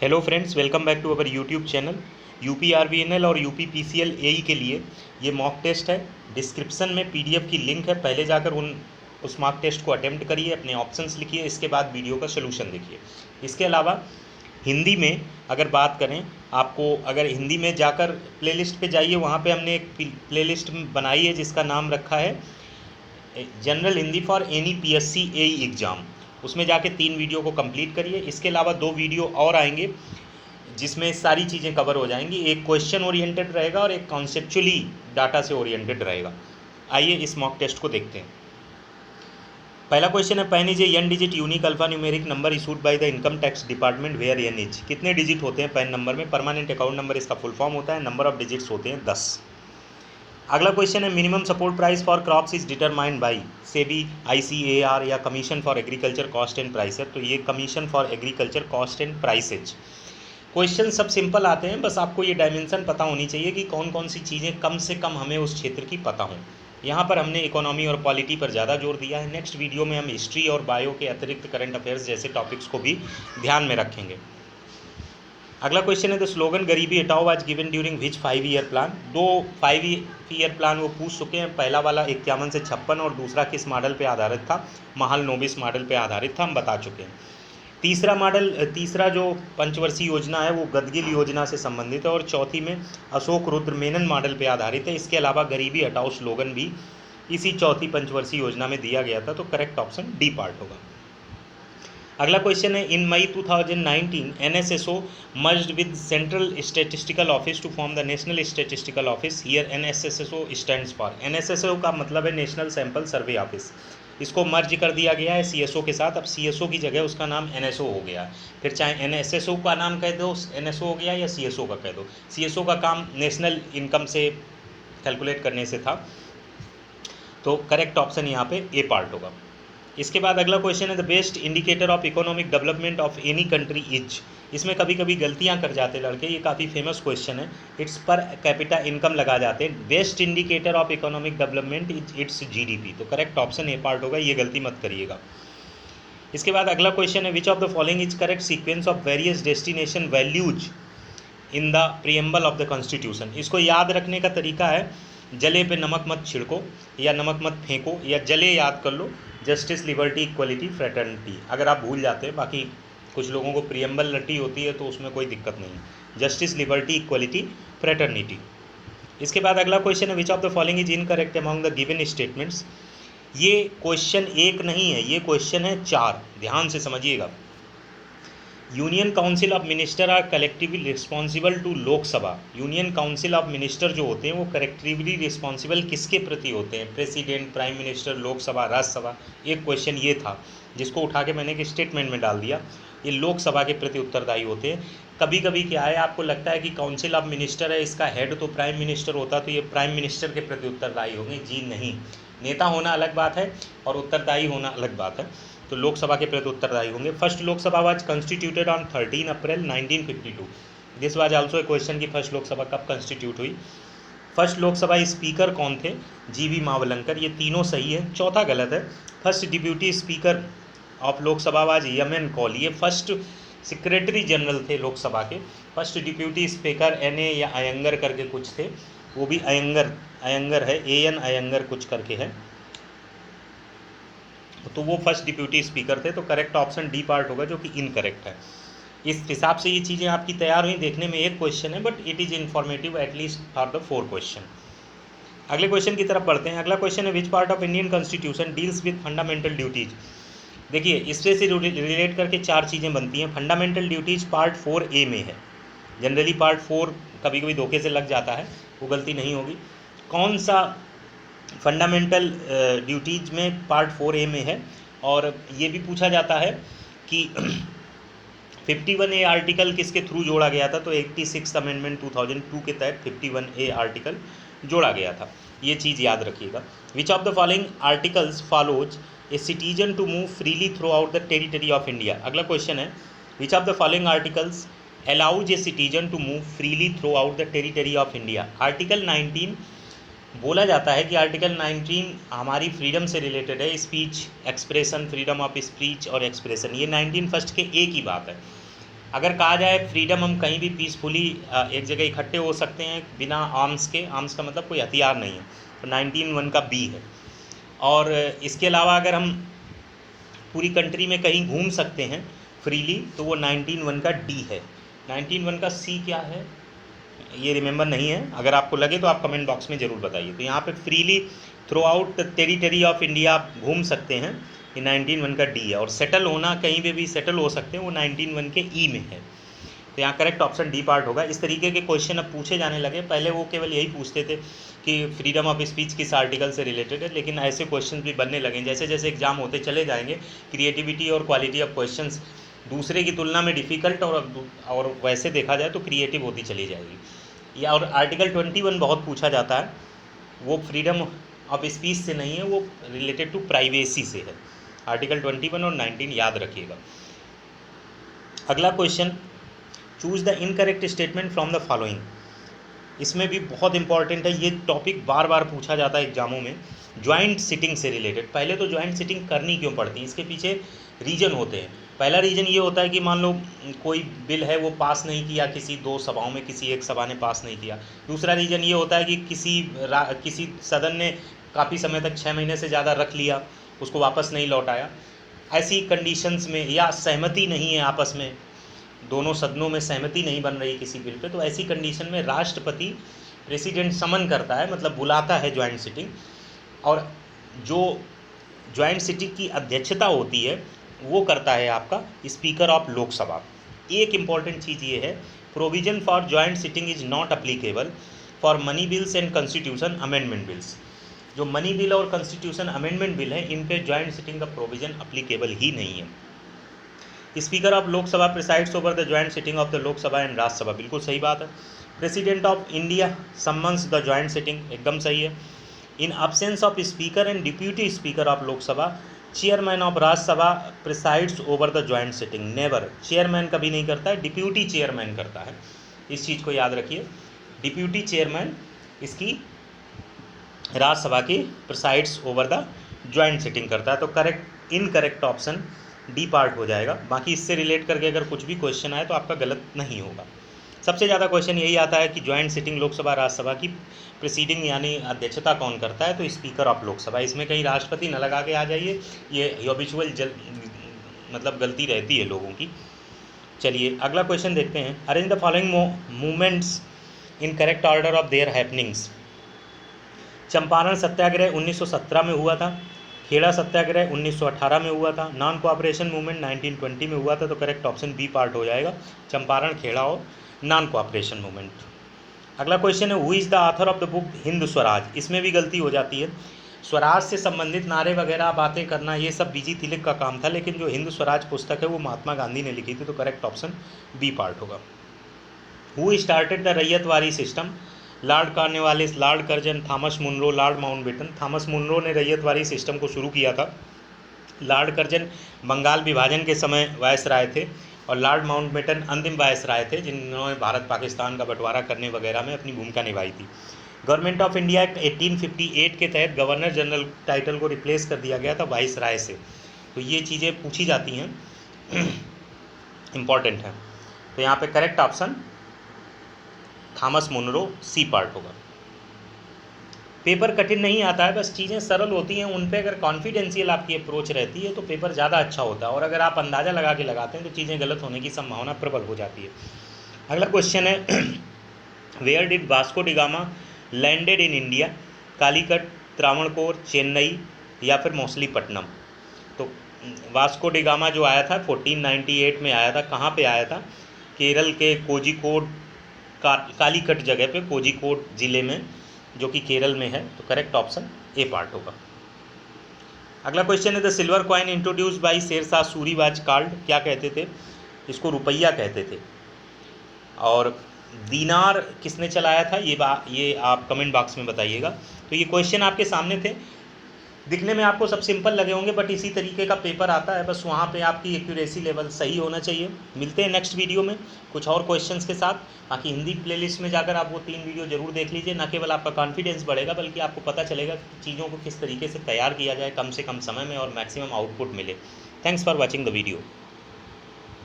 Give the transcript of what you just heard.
Hello friends, welcome back to our YouTube channel. UP RVNL और UP PCL AE के लिए ये mock test है। डिस्क्रिप्शन में पीडीएफ की लिंक है, पहले जाकर उस मॉक टेस्ट को अटेम्प्ट करिए, अपने ऑप्शंस लिखिए, इसके बाद वीडियो का सोल्यूशन देखिए। इसके अलावा हिंदी में अगर बात करें, आपको अगर हिंदी में जाकर प्लेलिस्ट पे जाइए, वहाँ पे हमने एक प्लेलिस्ट बनाई है जिसका नाम रखा है general Hindi for any PSC AE exam. उसमें जाके 3 वीडियो को कंप्लीट करिए। इसके अलावा 2 वीडियो और आएंगे जिसमें सारी चीज़ें कवर हो जाएंगी। एक क्वेश्चन ओरिएंटेड रहेगा और एक कॉन्सेप्चुअली डाटा से ओरिएंटेड रहेगा। आइए इस मॉक टेस्ट को देखते हैं। पहला क्वेश्चन है, PAN is a n digit unique alpha numeric number issued by the income tax department where n is. कितने डिजिट होते हैं पैन नंबर में? परमानेंट अकाउंट नंबर इसका फुल फॉर्म होता है। नंबर ऑफ डिजिट्स होते हैं 10। अगला क्वेश्चन है, minimum support price for crops is determined by SEBI, ICAR या commission for agriculture cost and prices. तो ये commission for agriculture cost and prices. Question सब सिंपल आते हैं, बस आपको ये डायमेंशन पता होनी चाहिए कि कौन कौन सी चीज़ें कम से कम हमें उस क्षेत्र की पता हों। यहाँ पर हमने इकोनॉमी और पॉलिटी पर ज़्यादा जोर दिया है। नेक्स्ट वीडियो में हम हिस्ट्री और बायो के अतिरिक्त करंट अफेयर्स जैसे टॉपिक्स को भी ध्यान में रखेंगे। अगला क्वेश्चन है, द स्लोगन गरीबी हटाओ was given during which 5 year plan. 2 5 year plan वो पूछ चुके हैं। पहला वाला 51 से 56 और दूसरा किस मॉडल पे आधारित था? महाल नोबिस मॉडल पे आधारित था, हम बता चुके हैं। तीसरा जो पंचवर्षीय योजना है वो गदगिल योजना से संबंधित है और चौथी में अशोक रुद्र मेनन मॉडल पे आधारित है। इसके अलावा गरीबी हटाओ स्लोगन भी इसी चौथी पंचवर्षीय योजना में दिया गया था, तो करेक्ट ऑप्शन डी पार्ट होगा। अगला क्वेश्चन है, in May 2019 NSSO merged with central statistical office to form the national statistical office. Here NSSO stands for. NSSO का मतलब है नेशनल सैंपल सर्वे ऑफिस। इसको मर्ज कर दिया गया है सीएसओ के साथ। अब सीएसओ की जगह उसका नाम एनएसओ हो गया। फिर चाहे एनएसएसओ का नाम कह दो, एनएसओ हो गया, या सीएसओ का कह दो। सीएसओ का काम नेशनल इनकम से कैलकुलेट करने से था, तो करेक्ट ऑप्शन यहाँ पे ए पार्ट होगा। इसके बाद अगला क्वेश्चन है, the best indicator of economic development of any country is. इसमें कभी कभी गलतियां कर जाते लड़के, ये काफ़ी फेमस क्वेश्चन है। इट्स पर कैपिटा इनकम लगा जाते हैं। Best indicator of economic development is it's GDP. तो करेक्ट ऑप्शन ए पार्ट होगा, ये गलती मत करिएगा। इसके बाद अगला क्वेश्चन है, which of the following is correct sequence of various destination values in the preamble of the constitution. इसको याद रखने का तरीका है, जले पे नमक मत छिड़को या नमक मत फेंको, या जले याद कर लो, जस्टिस लिबर्टी इक्वलिटी फ्रेटर्निटी। अगर आप भूल जाते हैं, बाकी कुछ लोगों को प्रीएम्बल रटी होती है तो उसमें कोई दिक्कत नहीं है। Justice liberty equality fraternity. इसके बाद अगला क्वेश्चन है, which of the following is incorrect among the given statements. ये क्वेश्चन 1 नहीं है, ये क्वेश्चन है 4। ध्यान से समझिएगा। Union council of minister are collectively responsible to Lok Sabha. Union council of minister जो होते हैं वो कलेक्टिवली रिस्पॉन्सिबल किसके प्रति होते हैं? President, prime minister, Lok Sabha, Rajya Sabha. एक क्वेश्चन ये था जिसको उठा के मैंने एक स्टेटमेंट में डाल दिया। ये लोकसभा के प्रति उत्तरदायी होते हैं। कभी कभी क्या है, आपको लगता है कि काउंसिल ऑफ मिनिस्टर है, इसका हेड तो प्राइम मिनिस्टर होता, तो ये प्राइम मिनिस्टर के प्रति उत्तरदायी होंगे। जी नहीं, नेता होना अलग बात है और उत्तरदायी होना अलग बात है। तो लोकसभा के प्रति उत्तरदायी होंगे। First Lok Sabha was constituted on 13 April 1952। This was also a question की फर्स्ट लोकसभा कब कंस्टिट्यूट हुई। फर्स्ट लोकसभा स्पीकर कौन थे? जीवी मावलंकर। ये तीनों सही है, चौथा गलत है। First deputy speaker of Lok Sabha was M N. Kaul. ये फर्स्ट सेक्रेटरी जनरल थे लोकसभा के। First deputy speaker N A. या अयंगर करके कुछ थे, वो भी अयंगर है, A.N. अयंगर कुछ करके है, तो वो फर्स्ट डिप्यूटी स्पीकर थे। तो करेक्ट ऑप्शन डी पार्ट होगा, जो कि इनकरेक्ट है। इस हिसाब से ये चीज़ें आपकी तैयार हुई। देखने में एक क्वेश्चन है, but it is informative at least for the 4 question. अगले क्वेश्चन की तरफ बढ़ते हैं। अगला क्वेश्चन है, which part of Indian constitution deals with fundamental duties. देखिए, इससे से रिलेट करके 4 चीज़ें बनती हैं। फंडामेंटल ड्यूटीज पार्ट 4A में है। जनरली पार्ट 4 कभी कभी धोखे से लग जाता है, वो गलती नहीं होगी। कौन सा फंडामेंटल ड्यूटीज में पार्ट 4A में है? और ये भी पूछा जाता है कि 51A आर्टिकल किसके थ्रू जोड़ा गया था? तो 86 अमेंडमेंट 2002 के तहत 51A आर्टिकल जोड़ा गया था। ये चीज़ याद रखिएगा। Which of the following articles follows a citizen to move freely throughout the territory of India. अगला क्वेश्चन है, which of the following articles allows a citizen to move freely throughout the territory of India. Article 19 बोला जाता है कि article 19 हमारी freedom से related है, speech, expression, freedom of speech और एक्सप्रेशन। ये 19 फर्स्ट के एक ही बात है। अगर कहा जाए फ्रीडम, हम कहीं भी पीसफुली एक जगह इकट्ठे हो सकते हैं बिना आर्म्स के, आर्म्स का मतलब कोई हथियार नहीं है, तो 19(1) का बी है। और इसके अलावा अगर हम पूरी कंट्री में कहीं घूम सकते हैं फ्रीली तो वो 19(1) का डी है। 19(1) का सी क्या है ये रिमेंबर नहीं है, अगर आपको लगे तो आप कमेंट बॉक्स में ज़रूर बताइए। तो यहाँ पे freely through out territory of India आप घूम सकते हैं, ये 19(1) का डी है। और सेटल होना, कहीं पे भी सेटल हो सकते हैं, वो 19(1) के ई में है। तो यहाँ करेक्ट ऑप्शन डी पार्ट होगा। इस तरीके के क्वेश्चन अब पूछे जाने लगे, पहले वो केवल यही पूछते थे कि फ्रीडम ऑफ स्पीच किस आर्टिकल से रिलेटेड है, लेकिन ऐसे क्वेश्चन भी बनने लगे। जैसे जैसे एग्जाम होते चले जाएंगे, क्रिएटिविटी और क्वालिटी ऑफ क्वेश्चंस दूसरे की तुलना में डिफ़िकल्ट और वैसे देखा जाए तो क्रिएटिव होती चली जाएगी। या और आर्टिकल 21 बहुत पूछा जाता है, वो फ्रीडम ऑफ स्पीच से नहीं है, वो रिलेटेड टू प्राइवेसी से है। आर्टिकल 21 और 19 याद रखिएगा। अगला question, choose the incorrect statement from the following. इसमें भी बहुत इंपॉर्टेंट है, ये टॉपिक बार बार पूछा जाता है एग्जामों में, ज्वाइंट सिटिंग से रिलेटेड। पहले तो ज्वाइंट सिटिंग करनी क्यों पड़ती है, इसके पीछे रीज़न होते हैं। पहला रीज़न ये होता है कि मान लो कोई बिल है वो पास नहीं किया, किसी दो सभाओं में किसी एक सभा ने पास नहीं किया। दूसरा रीज़न ये होता है कि किसी सदन ने काफ़ी समय तक 6 महीने से ज़्यादा रख लिया, उसको वापस नहीं लौटाया। ऐसी कंडीशंस में, या सहमति नहीं है आपस में, दोनों सदनों में सहमति नहीं बन रही किसी बिल पे, तो ऐसी कंडीशन में राष्ट्रपति प्रेसिडेंट समन करता है, मतलब बुलाता है ज्वाइंट सिटिंग। और जो ज्वाइंट सिटिंग की अध्यक्षता होती है वो करता है आपका स्पीकर ऑफ लोकसभा। एक इम्पॉर्टेंट चीज़ ये है, provision for joint sitting is not applicable for money bills and constitution amendment bills. जो मनी बिल और कॉन्स्टिट्यूशन अमेंडमेंट बिल है, इन पे ज्वाइंट सिटिंग का प्रोविजन अप्लीकेबल ही नहीं है। Speaker of Lok Sabha presides over the joint sitting of the Lok Sabha and Rajya Sabha, बिल्कुल सही बात है। President of India summons the joint sitting, एकदम सही है। इन absence of speaker and deputy speaker of Lok Sabha, chairman of Rajya Sabha presides over the joint sitting. Never, chairman कभी नहीं करता है, डिप्यूटी चेयरमैन करता है। इस चीज़ को याद रखिए, डिप्यूटी चेयरमैन इसकी राज्यसभा की presides over the joint sitting करता है। तो correct, incorrect option D part हो जाएगा। बाकी इससे रिलेट करके अगर कुछ भी क्वेश्चन आए तो आपका गलत नहीं होगा। सबसे ज़्यादा क्वेश्चन यही आता है कि ज्वाइंट सिटिंग लोकसभा राज्यसभा की प्रीसीडिंग यानी अध्यक्षता कौन करता है, तो स्पीकर ऑफ लोकसभा। इसमें कहीं राष्ट्रपति न लगा के आ जाइए, ये हैबिचुअल मतलब गलती रहती है लोगों की। चलिए अगला क्वेश्चन देखते हैं। Arrange the following movements in correct order of their happenings. Champaran Satyagraha 1917 में हुआ था, खेड़ा सत्याग्रह 1918 में हुआ था, नॉन कोऑपरेशन मूवमेंट 1920 में हुआ था। तो करेक्ट ऑप्शन बी पार्ट हो जाएगा, चंपारण, खेड़ा और नॉन कोऑपरेशन मूवमेंट। अगला क्वेश्चन है, who is the author of the book Hind Swaraj. इसमें भी गलती हो जाती है, स्वराज से संबंधित नारे वगैरह बातें करना ये सब बीजी तिलक का काम था, लेकिन जो हिंद स्वराज पुस्तक है वो महात्मा गांधी ने लिखी थी। तो करेक्ट ऑप्शन बी पार्ट होगा। Who started the Ryotwari system. Lord Cornwallis, lord Curzon, Thomas Munro, lord Mountbatten. Thomas Munro ने रैयतवाड़ी सिस्टम को शुरू किया था। लॉर्ड कर्जन बंगाल विभाजन के समय वायसराय थे, और लॉर्ड माउंटबेटन अंतिम वायसराय थे जिन्होंने भारत पाकिस्तान का बंटवारा करने वगैरह में अपनी भूमिका निभाई थी। गवर्नमेंट ऑफ इंडिया एक्ट 1858 के तहत गवर्नर जनरल टाइटल को रिप्लेस कर दिया गया था वाइसराय से। तो ये चीज़ें पूछी जाती हैं, इम्पॉर्टेंट हैं। तो यहाँ पे correct option Thomas Munro, C part होगा। पेपर कठिन नहीं आता है, बस चीज़ें सरल होती हैं, उन पे अगर कॉन्फिडेंशियल आपकी अप्रोच रहती है तो पेपर ज़्यादा अच्छा होता है, और अगर आप अंदाज़ा लगा के लगाते हैं तो चीज़ें गलत होने की संभावना प्रबल हो जाती है। अगला क्वेश्चन है, where did Vasco da Gama landed in India. Calicut, Travancore, Chennai या फिर मछलीपट्टनम। तो वास्को डी गामा जो आया था 1498 में आया था, कहाँ पे आया था, केरल के कोझिकोड, कालीकट जगह पे, कोझिकोड ज़िले में, जो कि केरल में है। तो करेक्ट ऑप्शन ए पार्ट होगा। अगला क्वेश्चन है, the silver coin introduced by Sher Shah Suri was called. क्या कहते थे इसको, रुपया कहते थे। और दीनार किसने चलाया था, ये आप कमेंट बॉक्स में बताइएगा। तो ये क्वेश्चन आपके सामने थे, दिखने में आपको सब सिंपल लगे होंगे, बट इसी तरीके का पेपर आता है, बस वहाँ पे आपकी एक्यूरेसी लेवल सही होना चाहिए। मिलते हैं नेक्स्ट वीडियो में कुछ और क्वेश्चंस के साथ। बाकी हिंदी प्लेलिस्ट में जाकर आप वो 3 वीडियो जरूर देख लीजिए, न केवल आपका कॉन्फिडेंस बढ़ेगा बल्कि आपको पता चलेगा कि चीज़ों को किस तरीके से तैयार किया जाए कम से कम समय में और मैक्सिमम आउटपुट मिले। Thanks for watching the video.